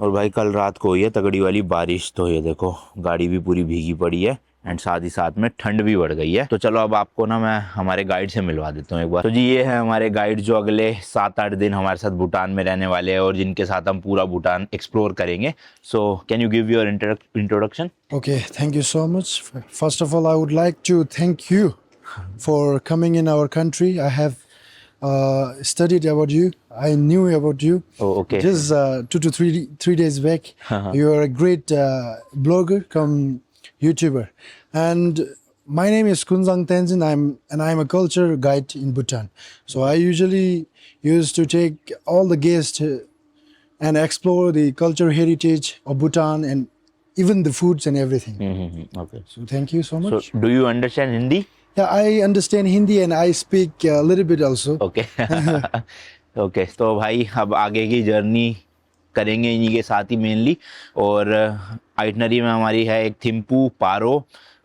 और भाई कल रात को हुई है तगड़ी वाली बारिश, तो ये देखो गाड़ी भी पूरी भीगी पड़ी है एंड साथ ही साथ में ठंड भी बढ़ गई है। तो चलो अब आपको ना मैं हमारे गाइड से मिलवा देता हूँ एक बार। तो जी ये है हमारे गाइड जो अगले 7-8 दिन हमारे साथ भूटान में रहने वाले हैं और जिनके साथ हम पूरा भूटान एक्सप्लोर करेंगे। So can you give your introduction? Okay, thank you so much. First of all, I would like to thank you for coming in our country. I have studied about you. I knew about you. Oh, okay. Just 2 to 3 days back. You are a great blogger, come YouTuber, and my name is Kunzang Tenzin. I'm a culture guide in Bhutan. So I usually used to take all the guests and explore the culture heritage of Bhutan and even the foods and everything. Okay. So thank you so So much. do you understand Hindi? Yeah, I understand Hindi and I speak a little bit also. Okay okay. तो भाई अब आगे की journey करेंगे इन्हीं के साथ ही mainly. और आइटनरी में हमारी है एक थिम्पू, पारो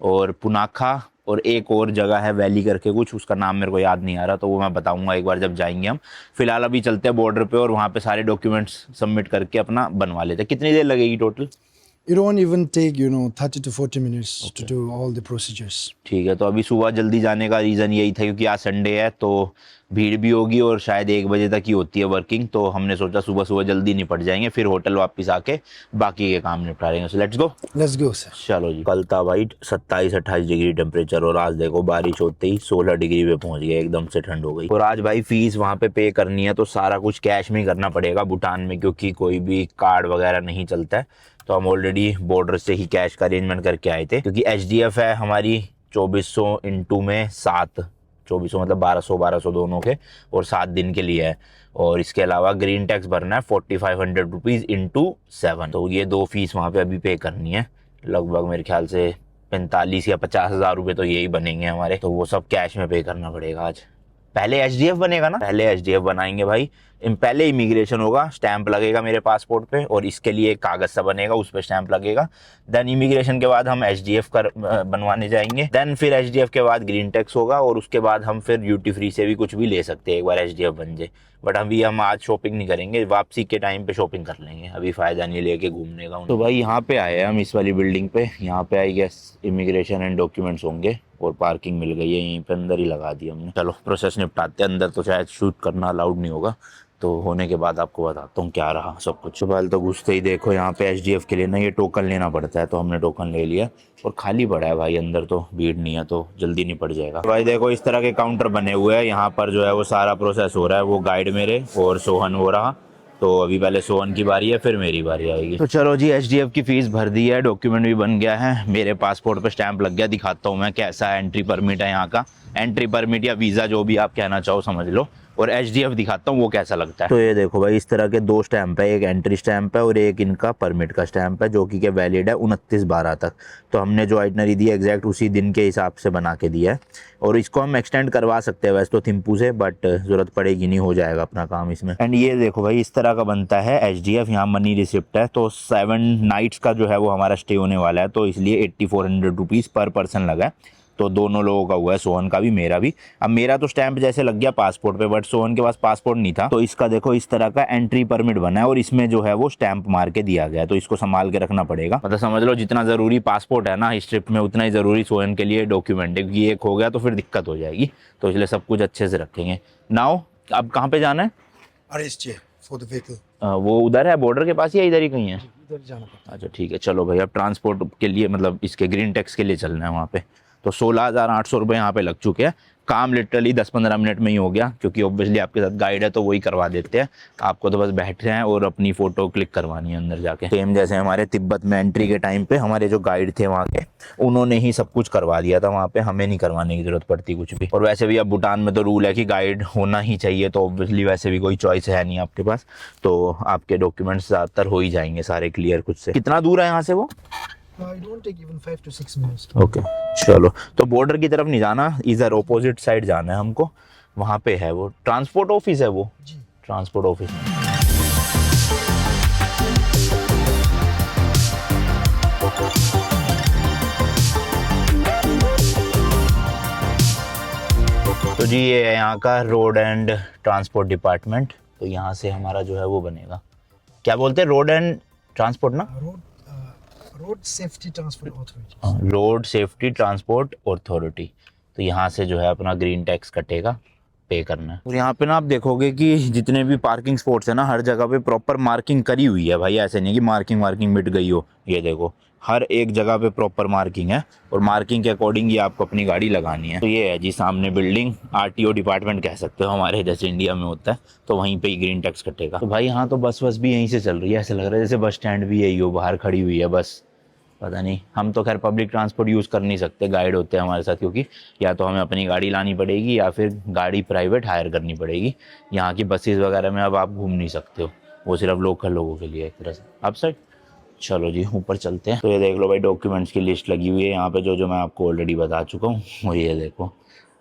और पुनाखा, और एक और जगह है वैली करके कुछ, उसका नाम मेरे को याद नहीं आ रहा, तो वो मैं बताऊंगा एक बार जब जाएंगे हम। फिलहाल अभी चलते हैं बॉर्डर पे और वहाँ पे सारे डॉक्यूमेंट्स सबमिट करके अपना बनवा लेते हैं। कितनी देर लगेगी total? It won't even take 30 to 40 minutes to do all the procedures. ठीक है। तो अभी सुबह जल्दी जाने का रीज़न यही था क्योंकि आज संडे है तो भीड़ भी होगी और शायद 1 बजे तक ही होती है वर्किंग, तो हमने सोचा सुबह सुबह जल्दी निपट जाएंगे, फिर होटल वापस आके बाकी के काम निपटा लेंगे। So let's go. Let's go, sir. चलो जी। कल था भाई 27-28 डिग्री टेम्परेचर और आज देखो बारिश होते ही 16 डिग्री पे पहुंच गया, एकदम से ठंड हो गई। और आज भाई फीस वहाँ पे पे करनी है तो सारा कुछ कैश में ही करना पड़ेगा भूटान में, क्योंकि कोई भी कार्ड वगैरह नहीं चलता है। तो हम ऑलरेडी बॉर्डर से ही कैश का अरेंजमेंट करके आए थे, क्योंकि HDF है हमारी 2400 इंटू में 7, 2400 मतलब 1200 दोनों के, और 7 दिन के लिए है। और इसके अलावा ग्रीन टैक्स भरना है 4500 रुपीज़ इंटू 7। तो ये 2 फीस वहाँ पे अभी पे करनी है, लगभग मेरे ख्याल से 45 या 50 हज़ार रुपये तो यही बनेंगे हमारे। तो वो सब कैश में पे करना पड़ेगा आज। पहले HDF बनेगा ना, पहले HDF बनाएंगे भाई। पहले इमिग्रेशन होगा, स्टैंप लगेगा मेरे पासपोर्ट पे और इसके लिए एक कागज सा बनेगा, उस पर स्टैंप लगेगा। देन इमिग्रेशन के बाद हम HDF कर बनवाने जाएंगे। देन फिर HDF के बाद ग्रीन टैक्स होगा और उसके बाद हम फिर ड्यूटी फ्री से भी कुछ भी ले सकते हैं एक बार HDF बन जाए। बट अभी हम आज शॉपिंग नहीं करेंगे, वापसी के टाइम पे शॉपिंग कर लेंगे, अभी फ़ायदा नहीं लेके घूमने का। तो भाई यहाँ पे आए हम इस वाली बिल्डिंग पे, यहाँ पे I guess immigration and documents होंगे और पार्किंग मिल गई है, यहीं पे अंदर ही लगा दी हमने। चलो प्रोसेस निपटाते हैं। अंदर तो शायद शूट करना अलाउड नहीं होगा, तो होने के बाद आपको बताता हूँ क्या रहा सब कुछ। फिलहाल तो घुसते ही देखो यहाँ पे HDF के लिए ना ये टोकन लेना पड़ता है, तो हमने टोकन ले लिया और खाली पड़ा है भाई अंदर, तो भीड़ नहीं है तो जल्दी निपट जाएगा। भाई देखो इस तरह के काउंटर बने हुए हैं, यहाँ पर जो है वो सारा प्रोसेस हो रहा है। वो गाइड मेरे और सोहन हो रहा, तो अभी पहले सोहन की बारी है फिर मेरी बारी आएगी। तो चलो जी HDF की फीस भर दी है, डॉक्यूमेंट भी बन गया है, मेरे पासपोर्ट पे स्टैंप लग गया। दिखाता हूँ मैं कैसा एंट्री परमिट है यहाँ का, एंट्री परमिट या वीज़ा जो भी आप कहना चाहो समझ लो, और HDF दिखाता हूँ वो कैसा लगता है। तो ये देखो भाई इस तरह के 2 स्टैंप है, एक एंट्री स्टैंप है और एक इनका परमिट का स्टैंप है, जो कि वैलिड है 29/12 तक। तो हमने जो आइटनरी दी है एग्जैक्ट उसी दिन के हिसाब से बना के दिया है, और इसको हम एक्सटेंड करवा सकते हैं वैसे तो थिम्पू से, बट ज़रूरत पड़ेगी नहीं, हो जाएगा अपना काम इसमें। एंड ये देखो भाई इस तरह का बनता है HDF, यहाँ मनी रिसिप्ट है। तो 7 नाइट्स का जो है वो हमारा स्टे होने वाला है, तो इसलिए 8400 रुपीज़ पर पर्सन लगा है। तो दोनों लोगों का हुआ है, सोहन का भी मेरा भी। अब मेरा तो स्टैंप जैसे लग गया पासपोर्ट पे, बट सोहन के पास पासपोर्ट नहीं था, तो इसका देखो इस तरह का एंट्री परमिट बना है और इसमें जो है वो स्टैंप मार के दिया गया है। तो इसको संभाल के रखना पड़ेगा, मतलब समझ लो जितना ज़रूरी पासपोर्ट है ना इस ट्रिप में, उतना ही ज़रूरी सोहन के लिए डॉक्यूमेंट है, क्योंकि एक हो गया तो फिर दिक्कत हो जाएगी, तो इसलिए सब कुछ अच्छे से रखेंगे। नाउ अब कहाँ पे जाना है? RSJ for the vehicle. वो उधर है बॉर्डर के पास या इधर ही कहीं है? इधर जाना पड़ता अच्छा ठीक है। चलो भाई अब ट्रांसपोर्ट के लिए मतलब इसके ग्रीन टैक्स के लिए चलना है वहाँ पे। तो 16,800 रुपये यहाँ पे लग चुके हैं। काम लिटरली 10-15 मिनट में ही हो गया, क्योंकि ऑब्वियसली आपके साथ गाइड है तो वही करवा देते हैं। आपको तो बस बैठे हैं और अपनी फ़ोटो क्लिक करवानी है अंदर जाके। सेम जैसे हमारे तिब्बत में एंट्री के टाइम पे हमारे जो गाइड थे वहाँ के, उन्होंने ही सब कुछ करवा दिया था वहाँ पे, हमें नहीं करवाने की ज़रूरत पड़ती कुछ भी। और वैसे भी अब भूटान में तो रूल है कि गाइड होना ही चाहिए, तो ऑब्वियसली वैसे भी कोई चॉइस है नहीं आपके पास, तो आपके डॉक्यूमेंट्स ज़्यादातर हो ही जाएंगे सारे क्लियर खुद से। कितना दूर है यहाँ से वो? It won't take even 5 to 6 minutes. Okay चलो। तो बॉर्डर की तरफ नहीं जाना, इधर ऑपोजिट साइड जाना है हमको, वहाँ पे है वो ट्रांसपोर्ट ऑफिस है वो जी। ट्रांसपोर्ट ऑफिस में। तो जी ये है यहाँ का रोड एंड ट्रांसपोर्ट डिपार्टमेंट। तो यहाँ से हमारा जो है वो बनेगा, क्या बोलते हैं, रोड एंड ट्रांसपोर्ट ना, road safety transport authority. Road safety transport authority. तो यहाँ से जो है अपना ग्रीन टैक्स कटेगा, पे करना है। और यहाँ पे ना आप देखोगे कि जितने भी पार्किंग स्पॉट्स है ना, हर जगह पे प्रॉपर मार्किंग करी हुई है भाई, ऐसे नहीं कि मार्किंग मिट गई हो। ये देखो हर एक जगह पे प्रॉपर मार्किंग है, और मार्किंग के अकॉर्डिंग ही आपको अपनी गाड़ी लगानी है। तो ये है जी सामने बिल्डिंग, आरटीओ डिपार्टमेंट कह सकते हो, हमारे जैसे इंडिया में होता है, तो वहीं पे ही ग्रीन टैक्स कटेगा। तो भाई यहाँ तो बस भी यहीं से चल रही है, ऐसे लग रहा है जैसे बस स्टैंड भी यही हो, बाहर खड़ी हुई है बस। पता नहीं, हम तो खैर पब्लिक ट्रांसपोर्ट यूज़ कर नहीं सकते, गाइड होते हैं हमारे साथ, क्योंकि या तो हमें अपनी गाड़ी लानी पड़ेगी या फिर गाड़ी प्राइवेट हायर करनी पड़ेगी। यहाँ की बसेस वगैरह में अब आप घूम नहीं सकते हो, वो सिर्फ लोकल लोगों के लिए एक तरह से। अब साइड चलो जी ऊपर चलते हैं। तो ये देख लो भाई, डॉक्यूमेंट्स की लिस्ट लगी हुई है यहाँ पे, जो मैं आपको ऑलरेडी बता चुका हूँ। और ये देखो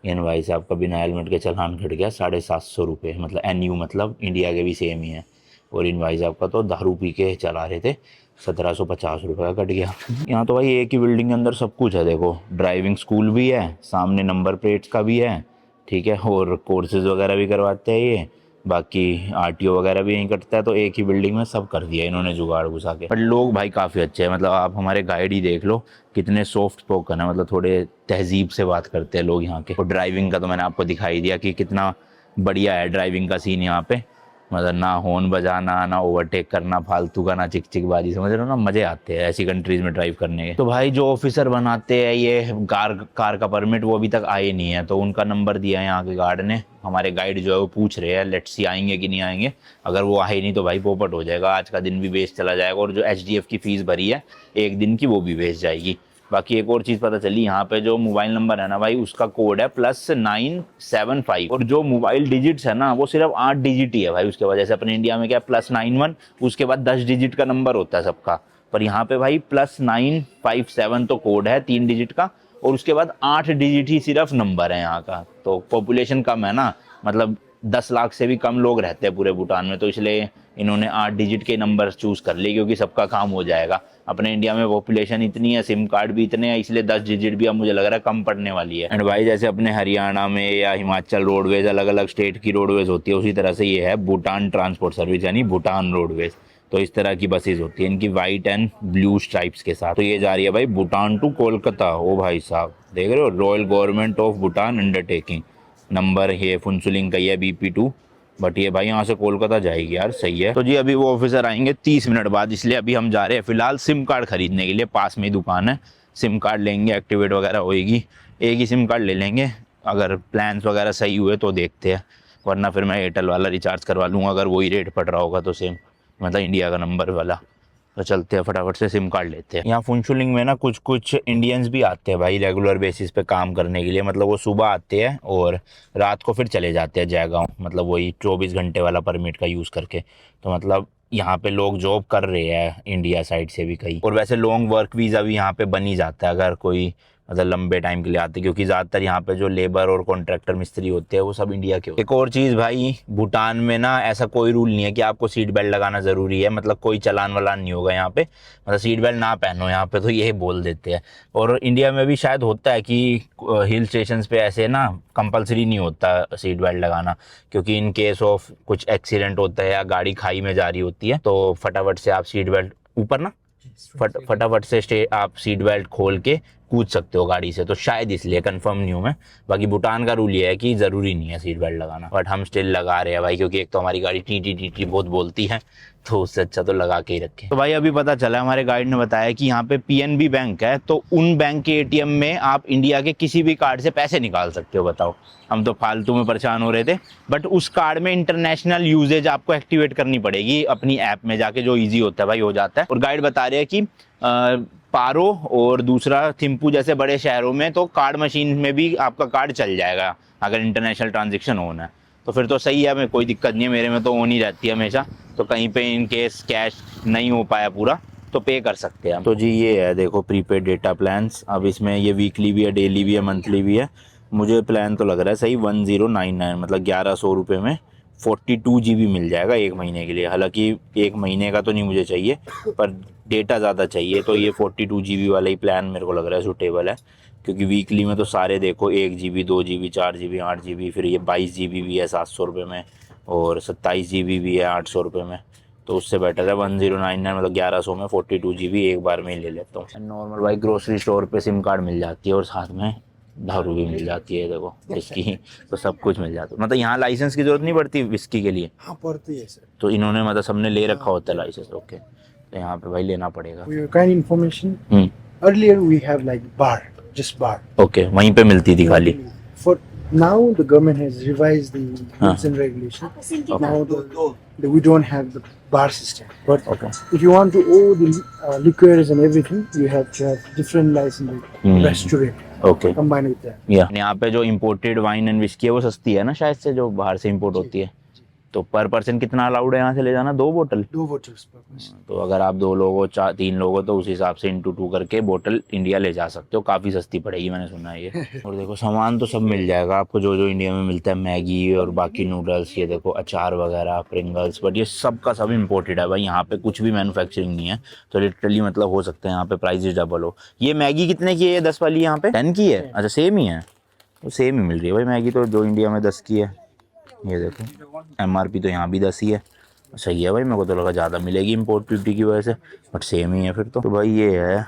NY से आपका बिना हेलमेट के चालान कट गया 750 रुपये, मतलब NU मतलब इंडिया के भी सेम ही है। और इनवाइस आपका तो दारू पी के चला रहे थे, 1750 रुपये का कट गया। यहाँ तो भाई एक ही बिल्डिंग के अंदर सब कुछ है, देखो ड्राइविंग स्कूल भी है, सामने नंबर प्लेट्स का भी है, ठीक है, और कोर्सेज वगैरह भी करवाते हैं ये, बाकी RTO वगैरह भी यहीं कटता है। तो एक ही बिल्डिंग में सब कर दिया इन्होंने जुगाड़ घुसा के। पर लोग भाई काफ़ी अच्छे हैं, मतलब आप हमारे गाइड ही देख लो कितने सॉफ्ट स्पोकन है, मतलब थोड़े तहजीब से बात करते हैं लोग यहाँ के। और ड्राइविंग का तो मैंने आपको दिखाई दिया कि कितना बढ़िया है ड्राइविंग का सीन यहाँ पे, मतलब ना हॉर्न बजाना, ना ओवरटेक करना फालतू का, ना चिक चिक बाजी, समझ रहे हो ना, मजे आते हैं ऐसी कंट्रीज में ड्राइव करने के। तो भाई जो ऑफिसर बनाते हैं ये कार का परमिट, वो अभी तक आए नहीं है, तो उनका नंबर दिया है यहाँ के गार्ड ने। हमारे गाइड जो है वो पूछ रहे हैं, लेट्स सी आएंगे कि नहीं आएंगे। अगर वो आए नहीं तो भाई पोपट हो जाएगा, आज का दिन भी वेस्ट चला जाएगा, और जो HDF की फीस भरी है एक दिन की, वो भी वेस्ट जाएगी। बाकी एक और चीज़ पता चली, यहाँ पे जो मोबाइल नंबर है ना भाई, उसका कोड है +975, और जो मोबाइल डिजिट्स है ना वो सिर्फ 8 डिजिट ही है भाई। उसके वजह से अपने इंडिया में क्या +91, उसके बाद 10 डिजिट का नंबर होता है सबका, पर यहाँ पे भाई +957 तो कोड है 3 डिजिट का, और उसके बाद 8 डिजिट ही सिर्फ नंबर है यहाँ का। तो पॉपुलेशन कम है ना, मतलब 10 लाख से भी कम लोग रहते हैं पूरे भूटान में, तो इसलिए इन्होंने 8 डिजिट के नंबर चूज़ कर लिए, क्योंकि सबका काम हो जाएगा। अपने इंडिया में पॉपुलेशन इतनी है, सिम कार्ड भी इतने हैं, इसलिए 10 डिजिट भी अब मुझे लग रहा है कम पड़ने वाली है। एंड भाई जैसे अपने हरियाणा में या हिमाचल रोडवेज अलग अलग स्टेट की रोडवेज होती है, उसी तरह से ये है भूटान ट्रांसपोर्ट सर्विस, यानी भूटान रोडवेज। तो इस तरह की बसेज होती है इनकी, वाइट एंड ब्लू स्ट्राइप्स के साथ। तो ये जा रही है भाई भूटान टू कोलकाता। ओ भाई साहब देख रहे हो, royal government of Bhutan undertaking, number ये फुनसुलिंग का ही है BP2, बट ये भाई यहाँ से कोलकाता जाएगी यार, सही है। तो जी अभी वो ऑफिसर आएंगे 30 मिनट बाद, इसलिए अभी हम जा रहे हैं फिलहाल सिम कार्ड खरीदने के लिए। पास में ही दुकान है, सिम कार्ड लेंगे, एक्टिवेट वगैरह होएगी, एक ही सिम कार्ड ले लेंगे। अगर प्लान्स वगैरह सही हुए तो देखते हैं, वरना फिर मैं एयरटेल वाला रिचार्ज करवा लूँगा, अगर वही रेट पड़ रहा होगा तो सेम, मतलब इंडिया का नंबर वाला। तो चलते हैं फटाफट से सिम कार्ड लेते हैं। यहाँ फुनसुलिंग में ना कुछ कुछ इंडियंस भी आते हैं भाई रेगुलर बेसिस पे काम करने के लिए, मतलब वो सुबह आते हैं और रात को फिर चले जाते हैं जयगांव, मतलब वही 24 घंटे वाला परमिट का यूज़ करके। तो मतलब यहाँ पे लोग जॉब कर रहे हैं इंडिया साइड से भी कई, और वैसे लॉन्ग वर्क वीज़ा भी यहाँ पे बन ही जाता है अगर कोई मतलब लंबे टाइम के लिए आते हैं, क्योंकि ज़्यादातर यहाँ पे जो लेबर और कॉन्ट्रैक्टर मिस्त्री होते हैं वो सब इंडिया के होते हैं। एक और चीज़ भाई, भूटान में ना ऐसा कोई रूल नहीं है कि आपको सीट बेल्ट लगाना ज़रूरी है, मतलब कोई चलान वलान नहीं होगा यहाँ पे, मतलब सीट बेल्ट ना पहनो यहाँ पे, तो ये बोल देते हैं। और इंडिया में भी शायद होता है कि हिल स्टेशन पे ऐसे ना कंपलसरी नहीं होता सीट बेल्ट लगाना, क्योंकि इन केस ऑफ कुछ एक्सीडेंट होता है या गाड़ी खाई में जा रही होती है, तो फटाफट से आप सीट बेल्ट ऊपर ना फटाफट से आप सीट बेल्ट खोल के कूद सकते हो गाड़ी से, तो शायद इसलिए, कंफर्म नहीं हूँ मैं। बाकी भूटान का रूल ये है कि ज़रूरी नहीं है सीट बेल्ट लगाना, बट हम स्टिल लगा रहे हैं भाई, क्योंकि एक तो हमारी गाड़ी टी बहुत बोलती है, तो उससे अच्छा तो लगा के ही रखें। तो भाई अभी पता चला, हमारे गाइड ने बताया कि यहाँ पे PNB बैंक है, तो उन बैंक के ATM में आप इंडिया के किसी भी कार्ड से पैसे निकाल सकते हो। बताओ, हम तो फालतू में परेशान हो रहे थे, बट उस कार्ड में इंटरनेशनल यूजेज आपको एक्टिवेट करनी पड़ेगी अपनी ऐप में जाके, जो ईजी होता है भाई, हो जाता है। और गाइड बता रहे हैं कि पारो और दूसरा थिम्पू जैसे बड़े शहरों में तो कार्ड मशीन में भी आपका कार्ड चल जाएगा अगर इंटरनेशनल ट्रांजेक्शन होना है, तो फिर तो सही है, मैं कोई दिक्कत नहीं है, मेरे में तो ऑन ही रहती है हमेशा। तो कहीं पे इन केस कैश नहीं हो पाया पूरा तो पे कर सकते हैं हम। तो जी ये है देखो प्रीपेड डेटा प्लान्स, अब इसमें ये वीकली भी है, डेली भी है, मंथली भी है। मुझे प्लान तो लग रहा है सही 1099, मतलब 1100 रुपये में 42 GB मिल जाएगा एक महीने के लिए। हालांकि एक महीने का तो नहीं मुझे चाहिए, पर डेटा ज़्यादा चाहिए, तो ये 42 GB वाला ही प्लान मेरे को लग रहा है सूटेबल है, क्योंकि वीकली में तो सारे देखो 1 GB 2 GB 4 GB 8 GB, फिर ये 22 GB भी है 700 रुपये में, और 27 GB भी है 800 रुपये में, तो उससे बेटर है 1099 मतलब 1100 में 42 GB एक बार में ही ले लेता हूँ। नॉर्मल भाई ग्रोसरी स्टोर पे सिम कार्ड मिल जाती है और साथ में दारू भी मिल जाती है, देखो विस्की, तो सब कुछ मिल जाता है। मतलब यहाँ लाइसेंस की जरूरत नहीं पड़ती विस्की के लिए, हाँ पड़ती है सर। तो इन्होंने मतलब सबने ले रखा होता है लाइसेंस। ओके, तो यहाँ पे भाई लेना पड़ेगा। For your kind information, hmm, earlier we have like bar, just bar. Okay, वहीं पे मिलती थी खाली। For now, the government has revised the rules and regulations. Now we don't have the bar system. But Okay. if you want to own the liquors and everything, you have to have different license restaurant okay, combined with that. यहाँ पे जो imported wine and whisky है वो सस्ती है ना शायद से, जो बाहर से इम्पोर्ट होती है। तो पर पर्सन कितना अलाउड है यहाँ से ले जाना? 2 बोतल। 2 bottles per person. तो अगर आप 2 लोग हो, 3 लोग हो, तो उस हिसाब से इंटू 2 करके बोतल इंडिया ले जा सकते हो। काफ़ी सस्ती पड़ेगी, मैंने सुना है ये। और देखो सामान तो सब मिल जाएगा आपको, जो जो इंडिया में मिलता है, मैगी और बाकी नूडल्स, ये देखो अचार वगैरह, प्रिंगल्स, बट ये सब का सब इम्पोर्टेड है भाई, यहाँ पे कुछ भी मैन्युफैक्चरिंग नहीं है। तो लिटरली मतलब हो सकता है यहाँ पे प्राइजेस डबल हो। ये मैगी कितने की है? 10 वाली यहाँ पे 10 की है। अच्छा, सेम ही है, तो सेम ही मिल रही है भाई मैगी तो, जो इंडिया में 10 की है। ये देखो MRP तो यहाँ भी 10 ही है। सही है भाई, मेरे को तो लगा ज़्यादा मिलेगी इम्पोर्ट ड्यूटी की वजह से, बट सेम ही है फिर तो। भाई ये है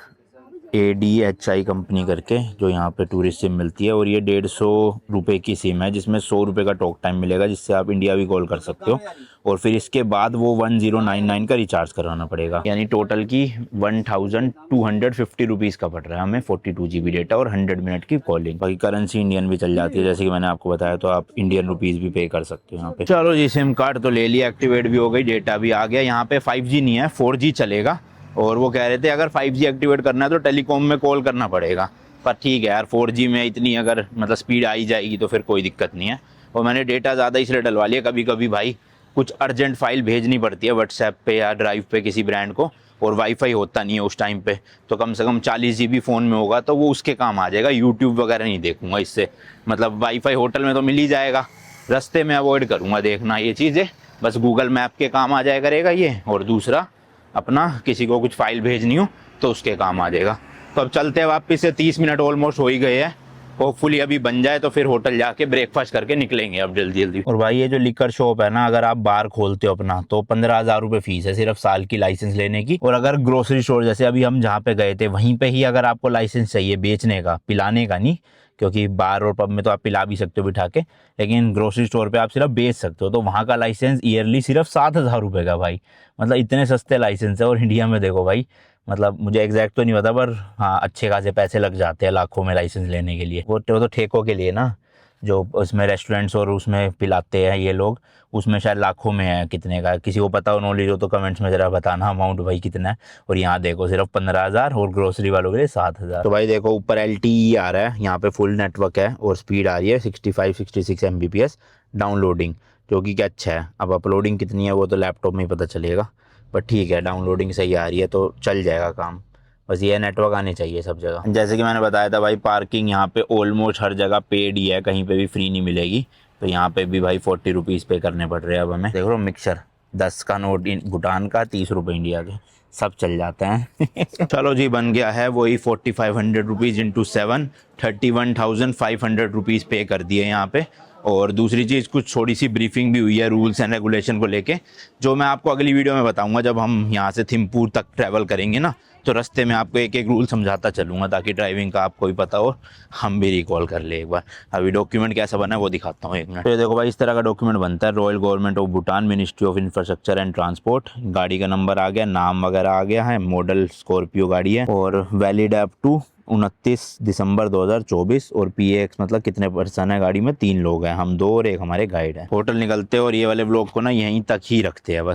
ADHI कंपनी करके, जो यहाँ पे टूरिस्ट सिम मिलती है, और ये 150 रुपये की सिम है, जिसमें 100 रुपये का टॉक टाइम मिलेगा, जिससे आप इंडिया भी कॉल कर सकते हो। और फिर इसके बाद वो 1099 का रिचार्ज करवाना पड़ेगा, यानी टोटल की 1250 रुपीज़ का पड़ रहा है हमें 42 GB डेटा और 100 मिनट की कॉलिंग। बाकी करेंसी इंडियन भी चल जाती है, जैसे कि मैंने आपको बताया, तो आप इंडियन रुपीज़ भी पे कर सकते हो यहाँ पे। चलो जी, सिम कार्ड तो ले लिया, एक्टिवेट भी हो गई, डेटा भी आ गया। यहाँ पे 5G नहीं है, 4G चलेगा। और वो कह रहे थे अगर 5G एक्टिवेट करना है तो टेलीकॉम में कॉल करना पड़ेगा, पर ठीक है यार, 4G में इतनी अगर मतलब स्पीड आई जाएगी तो फिर कोई दिक्कत नहीं है। और मैंने डेटा ज़्यादा इसलिए डलवा लिया, कभी कभी भाई कुछ अर्जेंट फाइल भेजनी पड़ती है व्हाट्सएप पे या ड्राइव पे किसी ब्रांड को, और वाईफाई होता नहीं है उस टाइम पे, तो कम से कम 40 GB फ़ोन में होगा तो वो उसके काम आ जाएगा। यूट्यूब वगैरह नहीं देखूंगा इससे, मतलब वाईफाई होटल में तो मिल ही जाएगा, रास्ते में अवॉइड करूँगा देखना ये चीज़ें, बस गूगल मैप के काम आ जाया करेगा ये। और दूसरा अपना किसी को कुछ फाइल भेजनी हो तो उसके काम आ जाएगा। तो अब चलते हैं वापस से, 30 मिनट ऑलमोस्ट हो ही गए हैं, होपफुली अभी बन जाए तो फिर होटल जाके ब्रेकफास्ट करके निकलेंगे अब जल्दी जल्दी। और भाई ये जो लिकर शॉप है ना, अगर आप बार खोलते हो अपना तो 15,000 रुपये फीस है सिर्फ साल की लाइसेंस लेने की। और अगर ग्रोसरी स्टोर जैसे अभी हम जहाँ पे गए थे वहीं पे ही अगर आपको लाइसेंस चाहिए बेचने का, पिलाने का नहीं, क्योंकि बार और पब में तो आप पिला भी सकते हो बिठा के, लेकिन ग्रोसरी स्टोर पे आप सिर्फ बेच सकते हो, तो वहाँ का लाइसेंस ईयरली सिर्फ 7,000 रुपये का भाई। मतलब इतने सस्ते लाइसेंस है। और इंडिया में देखो भाई, मतलब मुझे एग्जैक्ट तो नहीं पता, पर हाँ अच्छे खासे पैसे लग जाते हैं लाखों में लाइसेंस लेने के लिए। वो तो ठेकों के लिए ना, जो उसमें रेस्टोरेंट्स और उसमें पिलाते हैं ये लोग, उसमें शायद लाखों में है। कितने का किसी को पता हो, नॉलेज हो तो कमेंट्स में ज़रा बताना अमाउंट भाई कितना है। और यहाँ देखो सिर्फ 15,000 और ग्रोसरी वालों के लिए 7,000। तो भाई देखो ऊपर LTE आ रहा है, यहाँ पे फुल नेटवर्क है और स्पीड आ रही है 65-66 Mbps डाउनलोडिंग, जो कि क्या अच्छा है। अब अपलोडिंग कितनी है वो तो लैपटॉप में ही पता चलेगा, पर ठीक है डाउनलोडिंग सही आ रही है तो चल जाएगा काम। बस ये नेटवर्क आने चाहिए सब जगह। जैसे कि मैंने बताया था भाई, पार्किंग यहाँ पे ऑलमोस्ट हर जगह पेड ही है, कहीं पे भी फ्री नहीं मिलेगी। तो यहाँ पे भी भाई 40 रुपीज़ पे करने पड़ रहे हैं अब हमें। देख लो मिक्सर 10 का नोट भूटान का, 30 रुपये इंडिया के, सब चल जाते हैं। चलो जी, बन गया है वही 4500 रुपीज़ इंटू 7, 31,500 रुपीज़ पे कर दिए यहाँ पे। और दूसरी चीज़, कुछ थोड़ी सी ब्रीफिंग भी हुई है रूल्स एंड रेगुलेशन को लेके, जो मैं आपको अगली वीडियो में बताऊंगा जब हम यहाँ से थिम्पू तक ट्रैवल करेंगे ना, तो रास्ते में आपको एक एक रूल समझाता चलूँगा, ताकि ड्राइविंग का आपको भी पता हो, हम भी रिकॉल कर ले एक बार। अभी डॉक्यूमेंट कैसा बना है वो दिखाता हूँ, एक मिनट। तो ये देखो भाई, इस तरह का डॉक्यूमेंट बनता है। Royal government of Bhutan, ministry of infrastructure and transport, गाड़ी का नंबर आ गया, नाम वगैरह आ गया है, मॉडल स्कॉर्पियो गाड़ी है, और वैलिड अप टू 29 दिसंबर 2024। और PX मतलब कितने पर्सन है गाड़ी में, 3 लोग हैं, हम 2 और एक हमारे गाइड है। होटल निकलते हैं और ये वाले ब्लॉग को ना यहीं तक ही रखते हैं बस।